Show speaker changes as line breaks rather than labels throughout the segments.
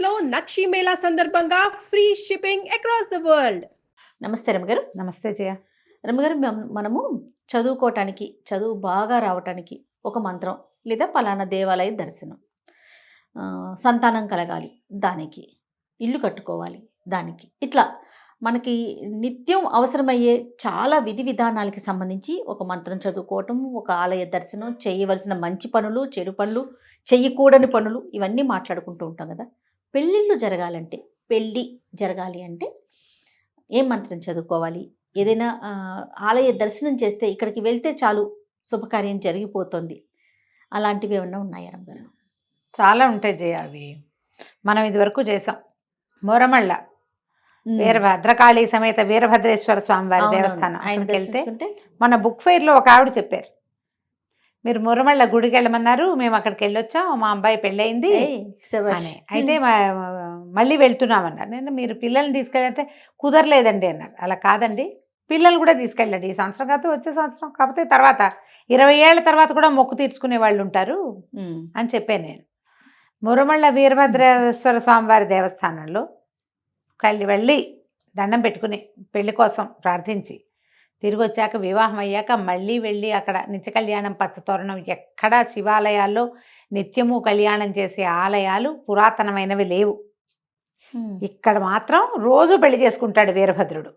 లో నక్షి మేళా సందర్భంగా free shipping across the world.
నమస్తే రమగారు.
నమస్తే జయ.
రమగారు, మనము చదువుకోవటానికి, చదువు బాగా రావటానికి ఒక మంత్రం లేదా పలానా దేవాలయ దర్శనం, సంతానం కలగాలి దానికి, ఇల్లు కట్టుకోవాలి దానికి, ఇట్లా మనకి నిత్యం అవసరమయ్యే చాలా విధి విధానాలకి సంబంధించి ఒక మంత్రం చదువుకోవటం, ఒక ఆలయ దర్శనం, చేయవలసిన మంచి పనులు, చెడు పనులు, చెయ్యకూడని పనులు, ఇవన్నీ మాట్లాడుకుంటూ ఉంటాం కదా. పెళ్ళిళ్ళు జరగాలంటే, పెళ్ళి జరగాలి అంటే ఏం మంత్రం చదువుకోవాలి? ఏదైనా ఆలయ దర్శనం చేస్తే ఇక్కడికి వెళ్తే చాలు శుభకార్యం జరిగిపోతుంది, అలాంటివి ఏమన్నా ఉన్నాయా రమగారు?
చాలా ఉంటాయి జయ. అవి మనం ఇదివరకు చేసాం. మొరమళ్ళ భద్రకాళి సమేత వీరభద్రేశ్వర స్వామి వారి దేవస్థానం ఆయనకి వెళ్తే మన బుక్ ఫెయిర్లో ఒక ఆవిడ చెప్పారు, మీరు మురమళ్ళ గుడికి వెళ్ళమన్నారు, మేము అక్కడికి వెళ్ళొచ్చాం, మా అబ్బాయి పెళ్ళయింది అని. అయితే మళ్ళీ వెళ్తున్నామన్నారు. నేను మీరు పిల్లల్ని తీసుకెళ్ళంటే కుదరలేదండి అన్నారు. అలా కాదండి, పిల్లలు కూడా తీసుకెళ్ళండి, ఈ సంవత్సరం కాకపోతే వచ్చే సంవత్సరం, కాకపోతే తర్వాత 20 ఏళ్ల తర్వాత కూడా మొక్కు తీర్చుకునే వాళ్ళు ఉంటారు అని చెప్పాను నేను. మురమళ్ళ వీరభద్రేశ్వర స్వామి వారి దేవస్థానంలో వెళ్ళి దండం పెట్టుకుని పెళ్లి కోసం ప్రార్థించి తిరిగి వచ్చాక, వివాహం అయ్యాక మళ్ళీ వెళ్ళి అక్కడ నిత్య కళ్యాణం పచ్చతోరణం, ఎక్కడా శివాలయాల్లో నిత్యము కళ్యాణం చేసే ఆలయాలు పురాతనమైనవి లేవు. ఇక్కడ మాత్రం రోజు పెళ్లి చేసుకుంటాడు వీరభద్రుడు.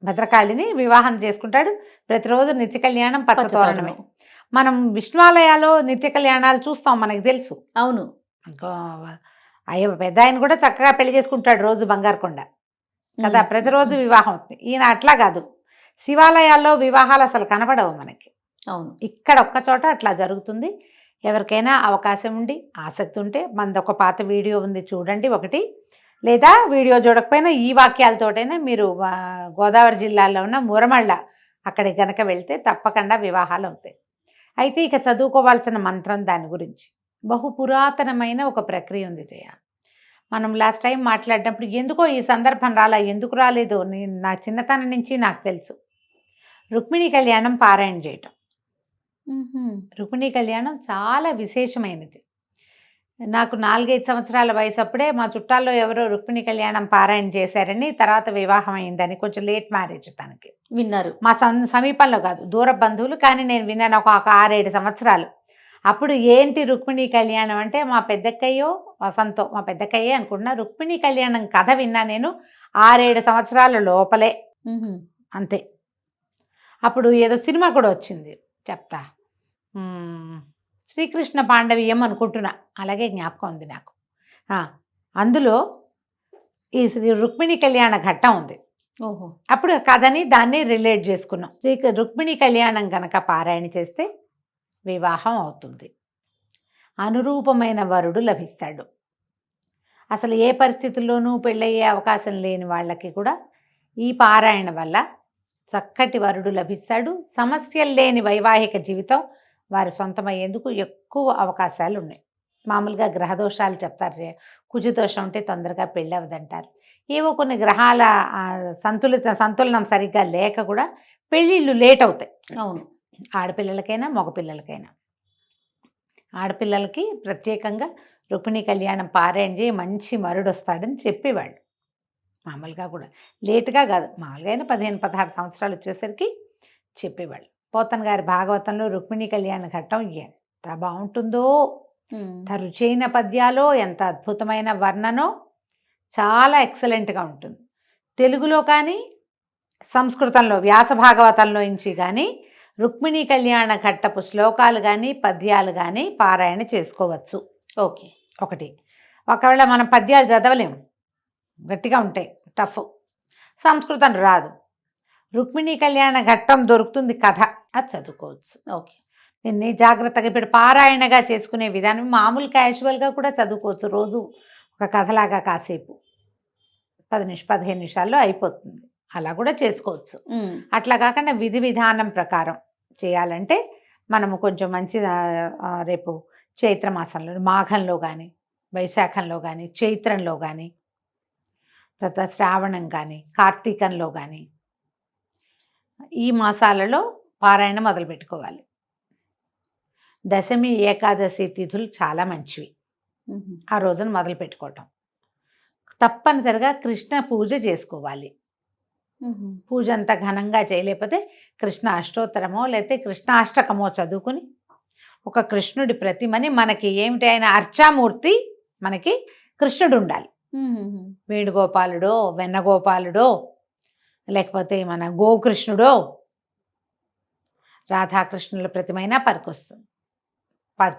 భద్రకాళిని వివాహం చేసుకుంటాడు, ప్రతిరోజు నిత్య కళ్యాణం పచ్చతోరణమే. మనం విష్ణువాలయాల్లో నిత్య కళ్యాణాలు చూస్తాం, మనకు తెలుసు.
అవును,
అయ్యో పెద్ద ఆయన కూడా చక్కగా పెళ్లి చేసుకుంటాడు రోజు బంగారు కొండ కదా, ప్రతిరోజు వివాహం అవుతుంది. ఈయన అట్లా కాదు, శివాలయాల్లో వివాహాలు అసలు కనపడవు మనకి.
అవును,
ఇక్కడ ఒక్క చోట అట్లా జరుగుతుంది. ఎవరికైనా అవకాశం ఉండి ఆసక్తి ఉంటే మనది ఒక పాత వీడియో ఉంది చూడండి ఒకటి, లేదా వీడియో చూడకపోయినా ఈ వాక్యాలతోటైనా మీరు గోదావరి జిల్లాలో ఉన్న మురమళ్ళ అక్కడికి గనక వెళ్తే తప్పకుండా వివాహాలు అవుతాయి. అయితే ఇక చదువుకోవాల్సిన మంత్రం, దాని గురించి బహు పురాతనమైన ఒక ప్రక్రియ ఉంది జయ. మనం లాస్ట్ టైం మాట్లాడినప్పుడు ఎందుకో ఈ సందర్భం ఎందుకు రాలేదో నా చిన్నతనం నుంచి నాకు తెలుసు. రుక్మిణీ కళ్యాణం పారాయణ చేయటం. రుక్మిణీ కళ్యాణం చాలా విశేషమైనది. నాకు 4-5 సంవత్సరాల వయసు అప్పుడే మా చుట్టాల్లో ఎవరో రుక్మిణీ కళ్యాణం పారాయణ చేశారని, తర్వాత వివాహం అయిందని, కొంచెం లేట్ మ్యారేజ్ తనకి,
విన్నారు.
మా సమీపంలో కాదు, దూర బంధువులు, కానీ నేను విన్నాను ఒక 6-7 సంవత్సరాలు. అప్పుడు ఏంటి రుక్మిణీ కళ్యాణం అంటే, మా పెద్దక్కయ్యో వసంతో, మా పెద్దక్కయ్యే అనుకుంటున్నా, రుక్మిణీ కళ్యాణం కథ విన్నా నేను 6-7 సంవత్సరాల లోపలే, అంతే. అప్పుడు ఏదో సినిమా కూడా వచ్చింది, చెప్తా, శ్రీకృష్ణ పాండవీయం అనుకుంటున్నా, అలాగే జ్ఞాపకం ఉంది నాకు. అందులో ఈ రుక్మిణీ కళ్యాణ ఘట్టం ఉంది.
ఓహో,
అప్పుడు కథని దాన్ని రిలేట్ చేసుకున్నాం. రుక్మిణీ కళ్యాణం కనుక పారాయణ చేస్తే వివాహం అవుతుంది, అనురూపమైన వరుడు లభిస్తాడు. అసలు ఏ పరిస్థితుల్లోనూ పెళ్ళయ్యే అవకాశం లేని వాళ్ళకి కూడా ఈ పారాయణ వల్ల చక్కటి వరుడు లభిస్తాడు. సమస్యలు లేని వైవాహిక జీవితం వారి సొంతమయ్యేందుకు ఎక్కువ అవకాశాలు ఉన్నాయి. మామూలుగా గ్రహదోషాలు చెప్తారు, కుజదోషం ఉంటే తొందరగా పెళ్ళి అవ్వదంటారు. ఏవో కొన్ని గ్రహాల సంతులనం సరిగ్గా లేక కూడా పెళ్ళిళ్ళు లేట్ అవుతాయి.
అవును,
ఆడపిల్లలకైనా మగపిల్లలకైనా. ఆడపిల్లలకి ప్రత్యేకంగా రుక్మిణీ కళ్యాణం పారాయణ చేయి, మంచి మరుడు వస్తాడని చెప్పేవాళ్ళు. మామూలుగా కూడా లేటుగా కాదు, మామూలుగా అయినా 15-16 సంవత్సరాలు వచ్చేసరికి చెప్పేవాళ్ళు. పోతన్ గారి భాగవతంలో రుక్మిణీ కళ్యాణ ఘట్టం ఎంత బాగుంటుందో, ఎంత రుచైన పద్యాలో, ఎంత అద్భుతమైన వర్ణనో, చాలా ఎక్సలెంట్గా ఉంటుంది. తెలుగులో కానీ సంస్కృతంలో వ్యాస భాగవతంలో నుంచి కానీ రుక్మిణీ కళ్యాణ ఘట్టపు శ్లోకాలు కానీ పద్యాలు కానీ పారాయణ చేసుకోవచ్చు.
ఓకే,
ఒకటి. ఒకవేళ మనం పద్యాలు చదవలేము, గట్టిగా ఉంటాయి, టఫ్, సంస్కృతం రాదు, రుక్మిణీ కళ్యాణ ఘట్టం దొరుకుతుంది కథ, అది చదువుకోవచ్చు.
ఓకే,
దీన్ని జాగ్రత్తగా ఇప్పుడు పారాయణగా చేసుకునే విధానం మామూలు క్యాజువల్గా కూడా చదువుకోవచ్చు. రోజు ఒక కథలాగా కాసేపు 10-15 నిమిషాల్లో అయిపోతుంది, అలా కూడా చేసుకోవచ్చు. అట్లా కాకుండా విధి విధానం ప్రకారం చేయాలంటే మనము కొంచెం మంచి, రేపు చైత్రమాసంలో, మాఘంలో కానీ, వైశాఖంలో కానీ, చైత్రంలో కానీ, తర్వాత శ్రావణం కానీ, కార్తీకంలో కానీ, ఈ మాసాలలో పారాయణ మొదలుపెట్టుకోవాలి. దశమి ఏకాదశి తిథులు చాలా మంచివి. ఆ రోజున మొదలు పెట్టుకోవటం. తప్పనిసరిగా కృష్ణ పూజ చేసుకోవాలి. పూజ అంతా ఘనంగా చేయలేకపోతే కృష్ణ అష్టోత్తరమో లేకపోతే కృష్ణాష్టకమో చదువుకుని ఒక కృష్ణుడి ప్రతిమని, మనకి ఏమిటి ఆయన అర్చామూర్తి, మనకి కృష్ణుడు ఉండాలి. వేణుగోపాలుడో వెన్నగోపాలుడో లేకపోతే మన గోకృష్ణుడో రాధాకృష్ణుల ప్రతిమైనా పనికొస్తుంది.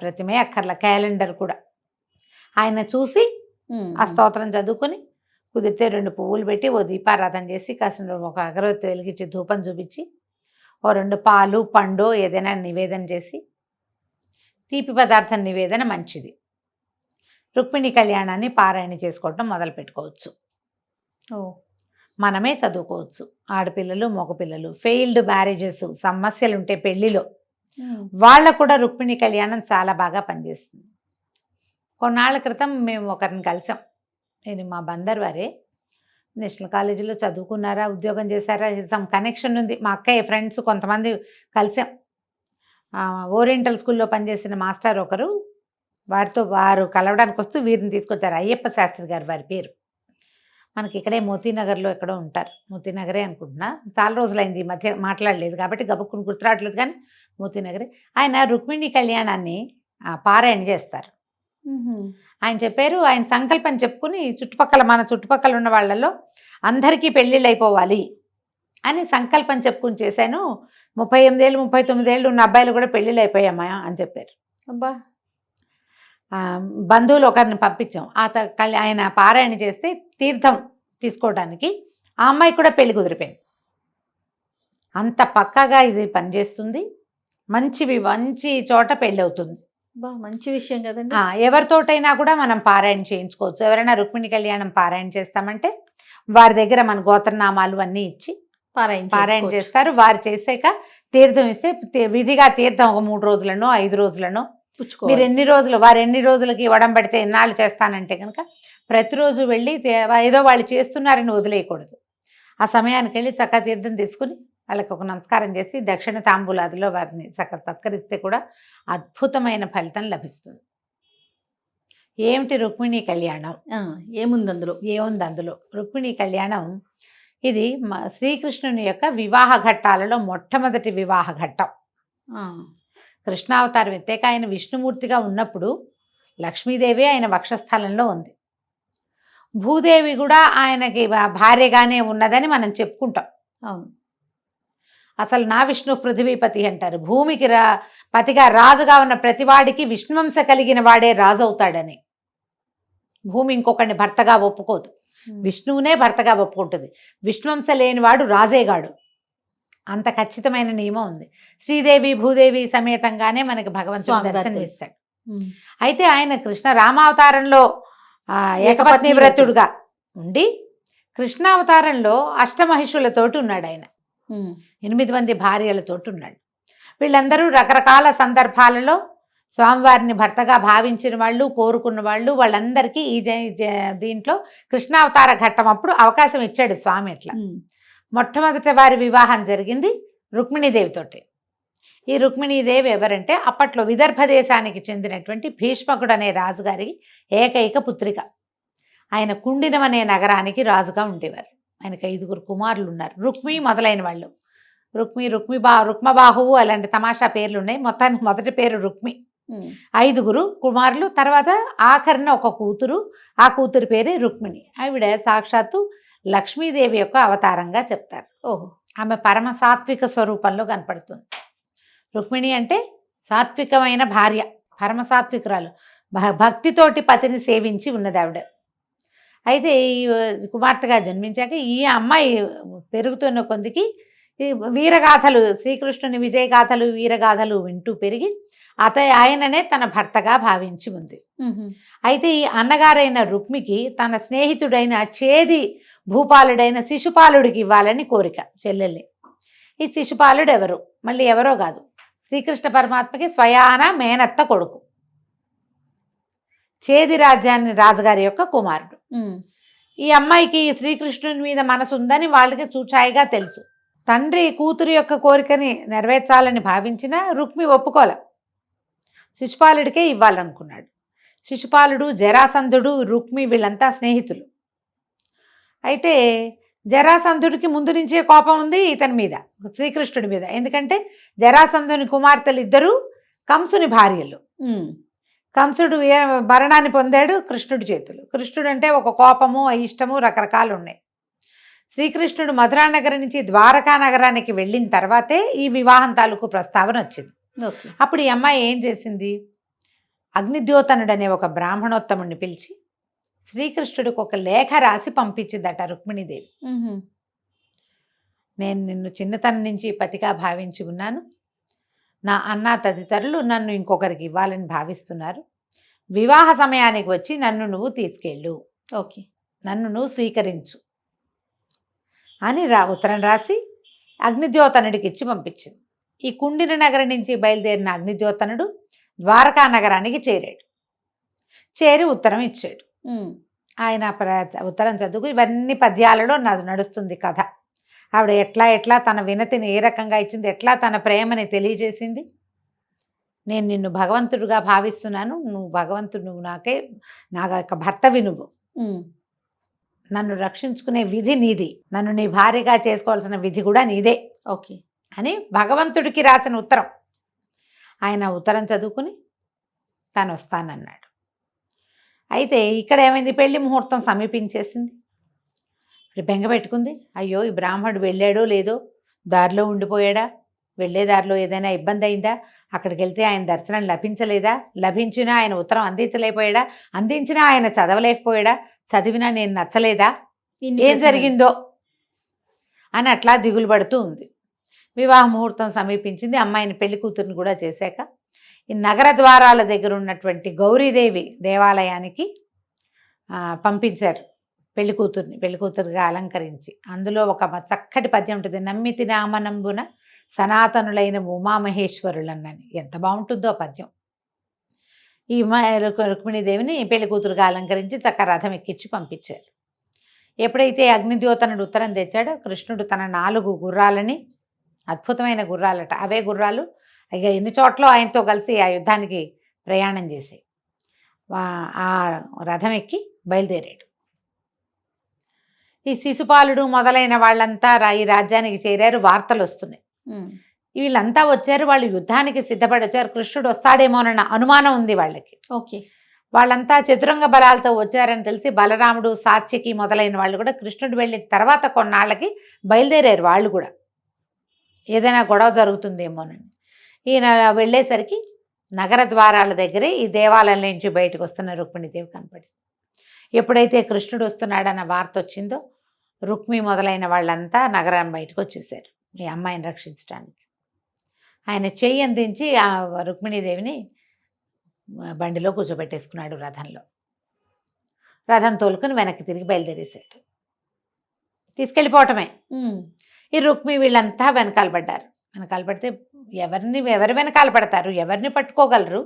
ప్రతిమే అక్కర్ల, క్యాలెండర్ కూడా ఆయన చూసి ఆ స్తోత్రం చదువుకొని కుదిరితే 2 పువ్వులు పెట్టి ఓ దీపారాధన చేసి కాసిన ఒక అగరవత్తి వెలిగించి ధూపం చూపించి ఓ 2 పాలు పండు ఏదైనా నివేదన చేసి, తీపి పదార్థం నివేదన మంచిది. రుక్మిణి కళ్యాణాన్ని పారాయణ చేసుకోవటం మొదలు పెట్టుకోవచ్చు. మనమే చదువుకోవచ్చు. ఆడపిల్లలు మగపిల్లలు, ఫెయిల్డ్ మ్యారేజెస్, సమస్యలు ఉంటే పెళ్లిలో వాళ్ళకు కూడా రుక్మిణి కళ్యాణం చాలా బాగా పనిచేస్తుంది. కొన్నాళ్ళ క్రితం మేము ఒకరిని కలిసాం. నేను మా బందర్ వారే, నేషనల్ కాలేజీలో చదువుకున్నారా, ఉద్యోగం చేశారా, సమ్ కనెక్షన్ ఉంది. మా అక్కయ్య ఫ్రెండ్స్ కొంతమంది కలిసాం. ఓరియంటల్ స్కూల్లో పనిచేసిన మాస్టర్ ఒకరు, వారు కలవడానికి వస్తూ వీరిని తీసుకొచ్చారు. అయ్యప్ప శాస్త్రి గారు వారి పేరు. మనకి ఇక్కడే మోతీనగర్లో ఎక్కడో ఉంటారు. మోతీనగరే అనుకుంటున్నా, చాలా రోజులైంది ఈ మధ్య మాట్లాడలేదు కాబట్టి గబుక్కుని గుర్తురావట్లేదు, కానీ మోతీనగరే. ఆయన రుక్మిణి కళ్యాణాన్ని పారాయణ చేస్తారు. ఆయన చెప్పారు, ఆయన సంకల్పం చెప్పుకుని మన చుట్టుపక్కల ఉన్న వాళ్ళలో అందరికీ పెళ్ళిళ్ళు అయిపోవాలి అని సంకల్పం చెప్పుకుని చేశాను. 38 ఏళ్ళు 39 ఏళ్ళు ఉన్న అబ్బాయిలు కూడా పెళ్ళిళ్ళు అయిపోయామా అని చెప్పారు.
అబ్బా.
బంధువులు ఒకరిని పంపించాం. ఆయన పారాయణ చేస్తే తీర్థం తీసుకోవడానికి ఆ అమ్మాయి కూడా పెళ్లి కుదిరిపోయింది. అంత పక్కగా ఇది పనిచేస్తుంది. మంచి చోట పెళ్ళి అవుతుంది.
మంచి విషయం కదండి.
ఎవరితోటైనా కూడా మనం పారాయణ చేయించుకోవచ్చు. ఎవరైనా రుక్మిణి కళ్యాణం పారాయణ చేస్తామంటే వారి దగ్గర మన గోత్రనామాలు అన్నీ ఇచ్చి పారాయణ చేస్తారు. వారు చేసాక తీర్థం ఇస్తే విధిగా తీర్థం ఒక 3 రోజులనో 5 రోజులనో మీరు వారు ఎన్ని రోజులకి వడం పడితే ఎన్నాళ్ళు చేస్తానంటే కనుక ప్రతిరోజు వెళ్ళి ఏదో వాళ్ళు చేస్తున్నారని వదిలేయకూడదు. ఆ సమయానికి వెళ్ళి చక్కగా తీర్థం తీసుకుని వాళ్ళకి ఒక నమస్కారం చేసి దక్షిణ తాంబూలాదిలో వారిని సత్కరిస్తే కూడా అద్భుతమైన ఫలితం లభిస్తుంది. ఏమిటి రుక్మిణి కళ్యాణం?
ఏముంది
అందులో? రుక్మిణి కళ్యాణం ఇది శ్రీకృష్ణుని యొక్క వివాహ ఘట్టాలలో మొట్టమొదటి వివాహ ఘట్టం. కృష్ణావతారం ఎత్తాక ఆయన విష్ణుమూర్తిగా ఉన్నప్పుడు లక్ష్మీదేవి ఆయన వక్షస్థలంలో ఉంది. భూదేవి కూడా ఆయనకి భార్యగానే ఉన్నదని మనం చెప్పుకుంటాం.
అవును.
అసలు నా విష్ణు పృథివీపతి అంటారు. భూమికి పతిగా రాజుగా ఉన్న ప్రతివాడికి విష్ణువంశ కలిగిన వాడే రాజు అవుతాడని. భూమి ఇంకొకరిని భర్తగా ఒప్పుకోదు, విష్ణువునే భర్తగా ఒప్పుకుంటుంది. విష్ణువంశ లేనివాడు రాజేగాడు. అంత ఖచ్చితమైన నియమం ఉంది. శ్రీదేవి భూదేవి సమేతంగానే మనకి భగవంతుడు దర్శనమిస్తాడు. అయితే ఆయన కృష్ణ రామావతారంలో ఏకపత్ని వ్రతుడుగా ఉండి కృష్ణావతారంలో అష్టమహిషులతోటి ఉన్నాడు. ఆయన 8 మంది భార్యలతోటి ఉన్నాడు. వీళ్ళందరూ రకరకాల సందర్భాలలో స్వామివారిని భర్తగా భావించిన వాళ్ళు, కోరుకున్న వాళ్ళు, వాళ్ళందరికీ ఈ దీంట్లో కృష్ణావతార ఘట్టం అప్పుడు అవకాశం ఇచ్చాడు స్వామి. ఎట్లా మొట్టమొదటి వారి వివాహం జరిగింది రుక్మిణీదేవితోటి. ఈ రుక్మిణీదేవి ఎవరంటే అప్పట్లో విదర్భ దేశానికి చెందినటువంటి భీష్మకుడు అనే రాజుగారి ఏకైక పుత్రిక. ఆయన కుండినం అనే నగరానికి రాజుగా ఉండేవారు. ఆయనకు 5 కుమారులు ఉన్నారు. రుక్మి మొదలైన వాళ్ళు, రుక్మబాహువు అలాంటి తమాషా పేర్లు ఉన్నాయి. మొత్తానికి మొదటి పేరు రుక్మి. 5 కుమారులు, తర్వాత ఆఖరిన ఒక కూతురు. ఆ కూతురు పేరే రుక్మిణి. ఆవిడ సాక్షాత్తు లక్ష్మీదేవి యొక్క అవతారంగా చెప్తారు. ఆమె పరమ సాత్విక స్వరూపంలో కనపడుతుంది. రుక్మిణి అంటే సాత్వికమైన భార్య, పరమ సాత్వికురాలు, భక్తితోటి పతిని సేవించి ఉన్నది ఆవిడ. అయితే ఈ కుమార్తెగా జన్మించాక ఈ అమ్మాయి పెరుగుతున్న కొద్దికి వీరగాథలు, శ్రీకృష్ణుని విజయగాథలు, వీరగాథలు వింటూ పెరిగి ఆయననే తన భర్తగా భావించి ఉంది. అయితే ఈ అన్నగారైన రుక్మికి తన స్నేహితుడైన చేది భూపాలుడైన శిశుపాలుడికి ఇవ్వాలని కోరిక, చెల్లెల్ని. ఈ శిశుపాలుడు ఎవరు? మళ్ళీ ఎవరో కాదు, శ్రీకృష్ణ పరమాత్మకి స్వయాన మేనత్త కొడుకు, చేది రాజ్యాన్ని రాజుగారి యొక్క కుమారుడు. ఈ అమ్మాయికి శ్రీకృష్ణుని మీద మనసు ఉందని వాళ్ళకి చూచాయిగా తెలుసు. తండ్రి కూతురు యొక్క కోరికని నెరవేర్చాలని భావించిన రుక్మి ఒప్పుకోలే, శిశుపాలుడికే ఇవ్వాలనుకున్నాడు. శిశుపాలుడు, జరాసంధుడు, రుక్మి వీళ్ళంతా స్నేహితులు. అయితే జరాసంధుడికి ముందు నుంచే కోపం ఉంది ఇతని మీద, శ్రీకృష్ణుడి మీద. ఎందుకంటే జరాసంధుని కుమార్తెలు ఇద్దరు కంసుని భార్యలు. కంసుడు మరణాన్ని పొందాడు కృష్ణుడి చేతులు. కృష్ణుడు అంటే ఒక కోపము, ఇష్టము రకరకాలు ఉన్నాయి. శ్రీకృష్ణుడు మధురా నగరం నుంచి ద్వారకా నగరానికి వెళ్ళిన తర్వాతే ఈ వివాహం తాలూకు ప్రస్తావన వచ్చింది. అప్పుడు ఈ అమ్మాయి ఏం చేసింది, అగ్నిద్యోతనుడు అనే ఒక బ్రాహ్మణోత్తముడిని పిలిచి శ్రీకృష్ణుడికి ఒక లేఖ రాసి పంపించిందట రుక్మిణీదేవి. నేను నిన్ను చిన్నతనం నుంచి పతిగా భావించి ఉన్నాను. నా అన్న తదితరులు నన్ను ఇంకొకరికి ఇవ్వాలని భావిస్తున్నారు. వివాహ సమయానికి వచ్చి నన్ను నువ్వు తీసుకెళ్ళు, నన్ను నువ్వు స్వీకరించు అని ఉత్తరం రాసి అగ్నిద్యోతనుడికి ఇచ్చి పంపించింది. ఈ కుండిన నగరం నుంచి బయలుదేరిన అగ్నిద్యోతనుడు ద్వారకా నగరానికి చేరాడు. చేరి ఉత్తరం ఇచ్చాడు. ఆయన ఉత్తరం చదువుకు ఇవన్నీ పద్యాలలో నడుస్తుంది కథ. ఆవిడ ఎట్లా తన వినతిని ఏ రకంగా ఇచ్చింది, ఎట్లా తన ప్రేమని తెలియజేసింది. నేను నిన్ను భగవంతుడిగా భావిస్తున్నాను, నువ్వు నా యొక్క భర్తవి, నువ్వు నన్ను రక్షించుకునే విధి నీది, నన్ను నీ భార్యగా చేసుకోవాల్సిన విధి కూడా నీదే అని భగవంతుడికి రాసిన ఉత్తరం. ఆయన ఉత్తరం చదువుకుని తను వస్తానన్నాడు. అయితే ఇక్కడ ఏమైంది, పెళ్లి ముహూర్తం సమీపించేసింది. బెంగ పెట్టుకుంది. అయ్యో, ఈ బ్రాహ్మణుడు వెళ్ళాడో లేదో, దారిలో ఉండిపోయాడా, వెళ్ళే దారిలో ఏదైనా ఇబ్బంది అయిందా, అక్కడికి వెళ్తే ఆయన దర్శనం లభించలేదా, లభించినా ఆయన ఉత్తరం అందించలేకపోయాడా, అందించినా ఆయన చదవలేకపోయాడా, చదివినా నేను నచ్చలేదా, ఏం జరిగిందో అని అట్లా దిగులు పడుతూ ఉంది. వివాహ ముహూర్తం సమీపించింది. అమ్మాయిని పెళ్లి కూతురిని కూడా చేశాక ఈ నగర ద్వారాల దగ్గర ఉన్నటువంటి గౌరీదేవి దేవాలయానికి పంపించారు పెళ్లి కూతురుగా అలంకరించి. అందులో ఒక చక్కటి పద్యం ఉంటుంది, నమ్మితి నామనంబున సనాతనులైన ఉమామహేశ్వరులన్నని. ఎంత బాగుంటుందో పద్యం. ఈ రుక్మిణీదేవిని పెళ్లి కూతురుగా అలంకరించి చక్క రథం ఎక్కించి పంపించారు. ఎప్పుడైతే అగ్నిద్యోతనుడు ఉత్తరం తెచ్చాడో కృష్ణుడు తన 4 గుర్రాలని, అద్భుతమైన గుర్రాలట, అవే గుర్రాలు ఇక ఎన్ని చోట్ల ఆయనతో కలిసి ఆ యుద్ధానికి ప్రయాణం చేసి ఆ రథం ఎక్కి బయలుదేరాడు. ఈ శిశుపాలుడు మొదలైన వాళ్ళంతా ఈ రాజ్యానికి చేరారు. వార్తలు వస్తున్నాయి. వీళ్ళంతా వచ్చారు, వాళ్ళు యుద్ధానికి సిద్ధపడి వచ్చారు. కృష్ణుడు వస్తాడేమోనన్న అనుమానం ఉంది వాళ్ళకి. వాళ్ళంతా చతురంగ బలాలతో వచ్చారని తెలిసి బలరాముడు, సాత్యకి మొదలైన వాళ్ళు కూడా కృష్ణుడు వెళ్ళిన తర్వాత కొన్నాళ్ళకి బయలుదేరారు. వాళ్ళు కూడా ఏదైనా గొడవ జరుగుతుందేమోనని. ఈయన వెళ్ళేసరికి నగర ద్వారాల దగ్గరే ఈ దేవాలయం నుంచి బయటకు వస్తున్న రుక్మిణీదేవి కనపడింది. ఎప్పుడైతే కృష్ణుడు వస్తున్నాడన్న వార్త వచ్చిందో రుక్మి మొదలైన వాళ్ళంతా నగరం బయటకు వచ్చేసారు ఈ అమ్మాయిని రక్షించడానికి. ఆయన చెయ్యి అందించి ఆ రుక్మిణీదేవిని బండిలో కూర్చోబెట్టేసుకున్నాడు రథంలో. రథం తోలుకొని వెనక్కి తిరిగి బయలుదేరేసాడు. తీసుకెళ్ళిపోవటమే. ఈ రుక్మి వీళ్ళంతా వెనకాల పడ్డారు. వెనకాల పడితే ఎవరు వెనకాల పడతారు, ఎవరిని పట్టుకోగలరు?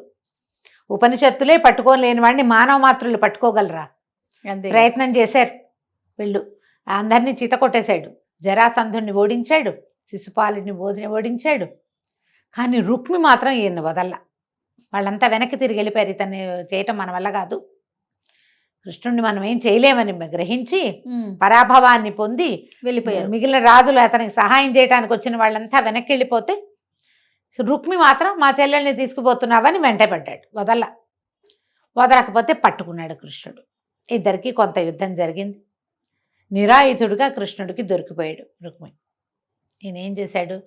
ఉపనిషత్తులే పట్టుకోలేని వాడిని మానవ మాత్రులు పట్టుకోగలరా? ప్రయత్నం చేశారు వీళ్ళు. అందరినీ చీత కొట్టేశాడు. జరాసంధుడిని ఓడించాడు, శిశుపాలుడిని ఓడించాడు. కానీ రుక్మి మాత్రం ఈయన వదల్లా. వాళ్ళంతా వెనక్కి తిరిగి వెళ్ళిపోయారు. ఇతన్ని చేయటం మన వల్ల కాదు, కృష్ణుడిని మనం ఏం చేయలేమని గ్రహించి పరాభవాన్ని పొంది వెళ్ళిపోయారు. మిగిలిన రాజులు అతనికి సహాయం చేయడానికి వచ్చిన వాళ్ళంతా వెనక్కి వెళ్ళిపోతే రుక్మి మాత్రం మా చెల్లెల్ని తీసుకుపోతున్నావని వెంటపడ్డాడు. వదలకపోతే పట్టుకున్నాడు కృష్ణుడు. ఇద్దరికి కొంత యుద్ధం జరిగింది. నిరాయుధుడుగా కృష్ణుడికి దొరికిపోయాడు రుక్మి. ఈయన ఏం చేశాడు,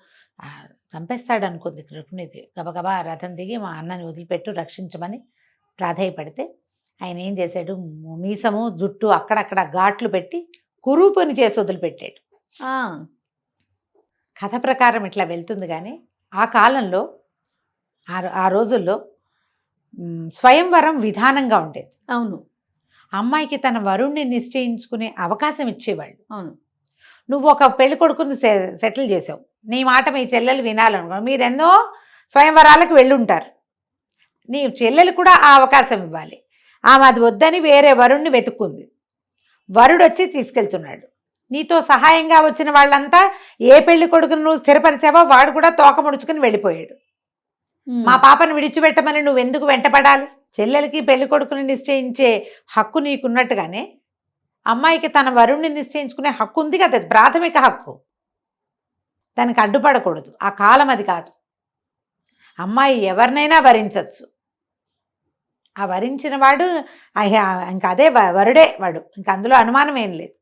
చంపేస్తాడు అనుకుంది రుక్మిణీదేవి. గబగబా రథం దిగి మా అన్నని వదిలిపెట్టు, రక్షించమని ప్రాధేయపడితే ఆయన ఏం చేశాడు, మీసము జుట్టు అక్కడక్కడ ఘాట్లు పెట్టి కురూపుని చేసి వదిలిపెట్టాడు. కథ ప్రకారం ఇట్లా వెళ్తుంది. కానీ ఆ కాలంలో ఆ రోజుల్లో స్వయంవరం విధానంగా ఉండేది. అవును, అమ్మాయికి తన వరుణ్ణి నిశ్చయించుకునే అవకాశం ఇచ్చేవాళ్ళు. అవును, నువ్వు ఒక పెళ్లి కొడుకుని సెటిల్ చేసావు, నీ మాట మీ చెల్లెలు వినాలనుకో, మీరెన్నో స్వయంవరాలకు వెళ్ళుంటారు, నీ చెల్లెలు కూడా ఆ అవకాశం ఇవ్వాలి. ఆమె అది వద్దని వేరే వరుణ్ణి వెతుక్కుంది. వరుడు వచ్చి తీసుకెళ్తున్నాడు. నీతో సహాయంగా వచ్చిన వాళ్ళంతా ఏ పెళ్లి కొడుకును నువ్వు స్థిరపరిచావో వాడు కూడా తోక ముడుచుకుని వెళ్ళిపోయాడు. మా పాపను విడిచిపెట్టమని నువ్వు ఎందుకు వెంటపడాలి? చెల్లెలకి పెళ్లి కొడుకుని నిశ్చయించే హక్కు నీకున్నట్టుగానే అమ్మాయికి తన వరుణ్ణి నిశ్చయించుకునే హక్కు ఉంది కదా, అది ప్రాథమిక హక్కు. దానికి అడ్డుపడకూడదు. ఆ కాలం అది కాదు. అమ్మాయి ఎవరినైనా వరించవచ్చు. ఆ వరించిన వాడు ఇంకా అదే వరుడే వాడు, ఇంకా అందులో అనుమానం ఏం లేదు.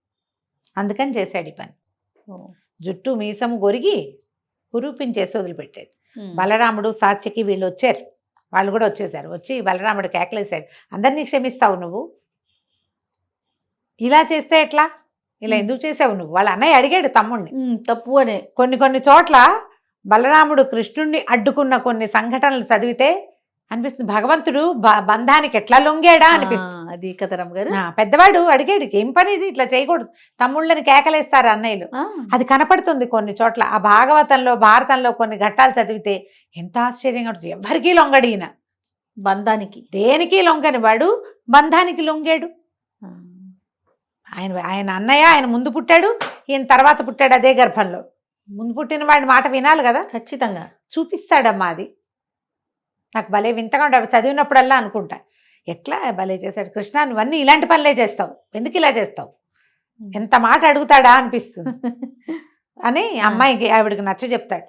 అందుకని చేశాడు ఈ పని. జుట్టు మీసము గొరిగి కురూపించేసి వదిలిపెట్టాడు. బలరాముడు సాత్యకి వీళ్ళు వచ్చారు, వాళ్ళు కూడా వచ్చేసారు. వచ్చి బలరాముడు కేకలేశాడు, అందరినీ క్షమిస్తావు నువ్వు, ఇలా చేస్తే ఎట్లా, ఇలా ఎందుకు చేసావు నువ్వు? వాళ్ళ అన్నయ్య అడిగాడు తమ్ముడిని.
తప్పు అనే
కొన్ని చోట్ల బలరాముడు కృష్ణుణ్ణి అడ్డుకున్న కొన్ని సంఘటనలు చదివితే అనిపిస్తుంది భగవంతుడు బంధానికి ఎట్లా లొంగాడా అనిపిస్తుంది.
అది కదా రమ్మగారు.
పెద్దవాడు అడిగాడు, ఏం పని ఇది, ఇట్లా చేయకూడదు, తమ్ముళ్ళని కేకలేస్తారు అన్నయ్యలు. అది కనపడుతుంది కొన్ని చోట్ల. ఆ భాగవతంలో భారతంలో కొన్ని ఘట్టాలు చదివితే ఎంత ఆశ్చర్యంగా ఉంటుంది. ఎవరికీ లొంగడు ఈయన,
బంధానికి
దేనికి లొంగని వాడు బంధానికి లొంగాడు. ఆయన అన్నయ్య ఆయన ముందు పుట్టాడు, ఈయన తర్వాత పుట్టాడు అదే గర్భంలో. ముందు పుట్టిన వాడి మాట వినాలి కదా,
ఖచ్చితంగా
చూపిస్తాడమ్మా. అది నాకు భలే వింతగా ఉండే, చదివినప్పుడల్లా అనుకుంటా, ఎట్లా భలే చేశాడు కృష్ణ, నువ్వన్నీ ఇలాంటి పనులే చేస్తావు, ఎందుకు ఇలా చేస్తావు, ఎంత మాట అడుగుతాడా అనిపిస్తుంది అని అమ్మాయికి ఆవిడకి నచ్చ చెప్తాడు.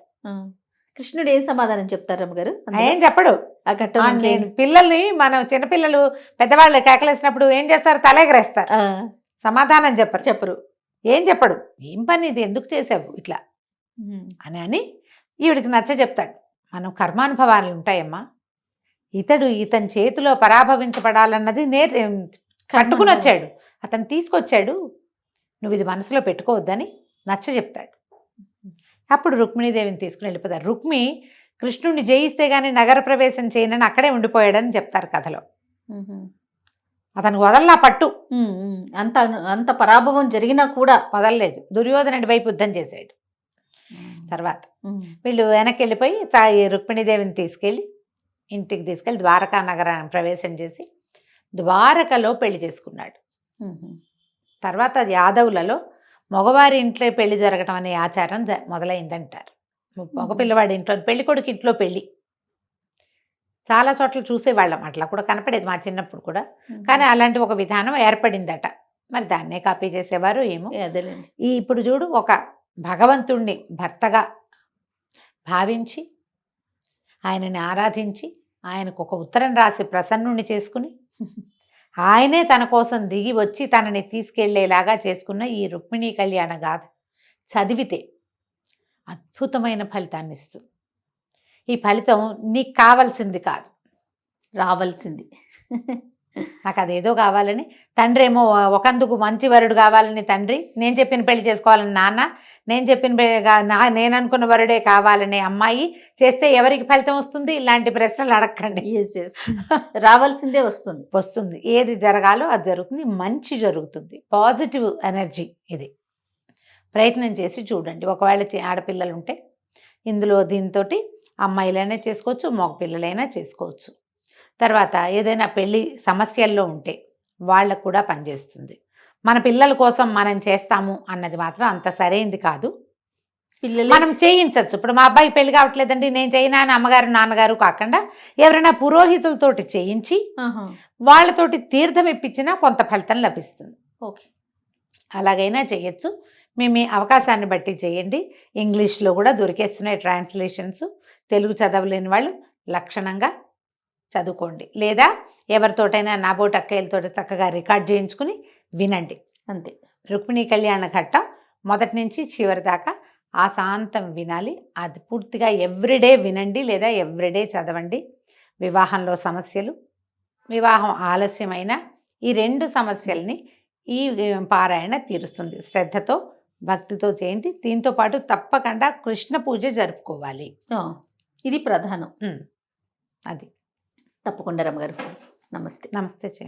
కృష్ణుడు ఏం సమాధానం చెప్తారు రమ్మగారు?
ఏం చెప్పడు. నేను పిల్లల్ని, మనం చిన్నపిల్లలు పెద్దవాళ్ళు కేకలేసినప్పుడు ఏం చేస్తారు, తలెగరేస్తారు, సమాధానం చెప్పరు. ఏం చెప్పడు, ఏం పని ఇది, ఎందుకు చేసావు ఇట్లా అని ఈవిడికి నచ్చ చెప్తాడు. మనం కర్మానుభవాలు ఉంటాయమ్మా, ఇతని చేతిలో పరాభవించబడాలన్నది కట్టుకుని వచ్చాడు, అతను తీసుకొచ్చాడు, నువ్వు ఇది మనసులో పెట్టుకోవద్దని నచ్చ చెప్తాడు. అప్పుడు రుక్మిణీదేవిని తీసుకుని వెళ్ళిపోతారు. రుక్మి కృష్ణుడిని జయిస్తే గానీ నగర ప్రవేశం చేయనని అక్కడే ఉండిపోయాడని చెప్తారు కథలో. అతను వదల్లా పట్టు,
అంత పరాభవం జరిగినా కూడా
వదలలేదు. దుర్యోధనుడి వైపు యుద్ధం చేశాడు. తర్వాత వీళ్ళు వెనక్కి వెళ్ళిపోయి రుక్మిణీదేవిని తీసుకెళ్ళి ఇంటికి తీసుకెళ్ళి ద్వారకా నగరాన్ని ప్రవేశం చేసి ద్వారకలో పెళ్లి చేసుకున్నాడు. తర్వాత యాదవులలో మగవారి ఇంట్లో పెళ్లి జరగటం అనే ఆచారం మొదలైందంటారు. మగ పిల్లవాడి ఇంట్లో, పెళ్లి కొడుకు ఇంట్లో పెళ్లి చాలా చోట్ల చూసేవాళ్ళం, అట్లా కూడా కనపడేది మా చిన్నప్పుడు కూడా. కానీ అలాంటి ఒక విధానం ఏర్పడిందట, మరి దాన్నే కాపీ చేసేవారు ఏమో. ఇప్పుడు చూడు, ఒక భగవంతుణ్ణి భర్తగా భావించి ఆయనని ఆరాధించి ఆయనకు ఒక ఉత్తరం రాసి ప్రసన్నుణ్ణి చేసుకుని ఆయనే తన కోసం దిగి వచ్చి తనని తీసుకెళ్లేలాగా చేసుకున్న ఈ రుక్మిణీ కళ్యాణ గాథ చదివితే అద్భుతమైన ఫలితాన్ని ఇస్తుంది. ఈ ఫలితం నీకు కావాల్సింది కాదు, రావాల్సింది. నాకు అదేదో కావాలని తండ్రి ఏమో ఒకందుకు మంచి వరుడు కావాలని తండ్రి, నేను చెప్పిన పెళ్లి చేసుకోవాలని నాన్న, నేను చెప్పిన నేను అనుకున్న వరుడే కావాలని అమ్మాయి చేస్తే ఎవరికి ఫలితం వస్తుంది? ఇలాంటి ప్రశ్నలు అడగండి.
రావాల్సిందే
వస్తుంది. ఏది జరగాలో అది జరుగుతుంది, మంచి జరుగుతుంది, పాజిటివ్ ఎనర్జీ. ఇది ప్రయత్నం చేసి చూడండి. ఒకవేళ ఆడపిల్లలు ఉంటే ఇందులో దీంతో అమ్మాయిలైనా చేసుకోవచ్చు, మగ పిల్లలైనా చేసుకోవచ్చు. తర్వాత ఏదైనా పెళ్ళి సమస్యల్లో ఉంటే వాళ్ళకు కూడా పనిచేస్తుంది. మన పిల్లల కోసం మనం చేస్తాము అన్నది మాత్రం అంత సరైనది కాదు. మనం చేయించవచ్చు. ఇప్పుడు మా అబ్బాయి పెళ్లి కావట్లేదండి, నేను చేయనా అని అమ్మగారు నాన్నగారు కాకుండా ఎవరైనా పురోహితులతోటి చేయించి వాళ్ళతోటి తీర్థం ఇప్పించినా కొంత ఫలితం లభిస్తుంది.
ఓకే,
అలాగైనా చేయొచ్చు. మీ అవకాశాన్ని బట్టి చేయండి. ఇంగ్లీష్లో కూడా దొరికేస్తున్నాయి ట్రాన్స్లేషన్స్. తెలుగు చదవలేని వాళ్ళు లక్షణంగా చదువుకోండి, లేదా ఎవరితోటైనా నాబోటి అక్కయ్యలతో చక్కగా రికార్డ్ చేయించుకుని వినండి.
అంతే.
రుక్మిణీ కళ్యాణ ఘట్టం మొదటి నుంచి చివరి దాకా ఆశాంతం వినాలి. అది పూర్తిగా ఎవ్రీడే వినండి, లేదా ఎవ్రీడే చదవండి. వివాహంలో సమస్యలు, వివాహం ఆలస్యమైన ఈ రెండు సమస్యల్ని ఈ పారాయణ తీరుస్తుంది. శ్రద్ధతో భక్తితో చేయండి. దీంతో పాటు తప్పకుండా కృష్ణ పూజ జరుపుకోవాలి.
ఇది ప్రధానం.
అది
తప్పకుండా రమ్మగారు. నమస్తే.
నమస్తే.